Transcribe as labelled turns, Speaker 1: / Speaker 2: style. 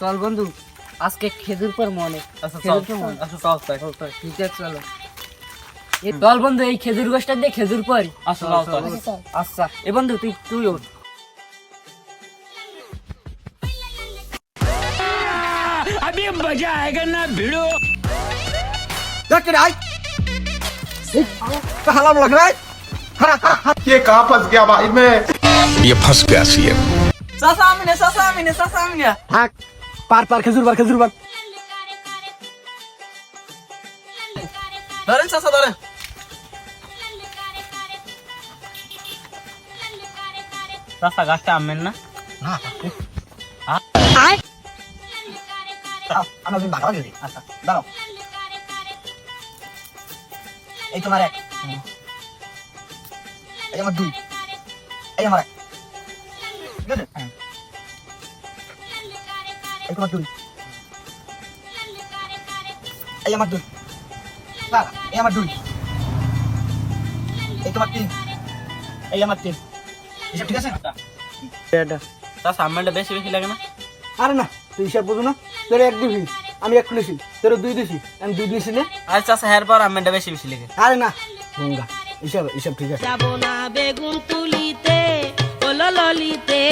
Speaker 1: চল বন্ধু, আজকে খেজুর পর মনে।
Speaker 2: আচ্ছা
Speaker 1: খেজুর
Speaker 2: চল
Speaker 1: পর মনে।
Speaker 2: আচ্ছা চল তাই
Speaker 1: ঠিক আছে চলো। এই চল বন্ধু, এই খেজুর গাছটা দিয়ে খেজুর পরি।
Speaker 2: আচ্ছা চল চল
Speaker 1: আচ্ছা এ বন্ধু তুই ওঠ।
Speaker 3: देख के आई हलाम लग रहा है
Speaker 4: ये कहाँ फंस गया भाई मैं
Speaker 5: ये फंस गया सीएम।
Speaker 2: চাচা আমিনে
Speaker 3: भाग पार पार खजूर बार
Speaker 2: ধরেন চাচা ধরেন চাচা গাছটা আমেন না
Speaker 3: আমরা তুমি ভাগা গেলি আচ্ছা দাঁড়াও এই তোমার এক এই আমার দুই এই আমার এক ঠিক আছে এই তোমার দুই এই আমার দুই না এই আমার দুই এই তোমার তিন এই আমার তিন এসব ঠিক আছে
Speaker 2: চাচা আমেনটা বেশি বেশি লাগে না
Speaker 3: আরে না তুই হিসাব বুঝো না তোর এক দিবি আমি এক নিছি তোর দুই দিছি আমি দুই দিছি না
Speaker 2: আরে চাচা হের পর আমেনটা বেশি বেশি লাগে
Speaker 3: আরে না গঙ্গা হিসাব ঠিক আছে
Speaker 6: যাব না বেগুন তুলিতে ও ললিতে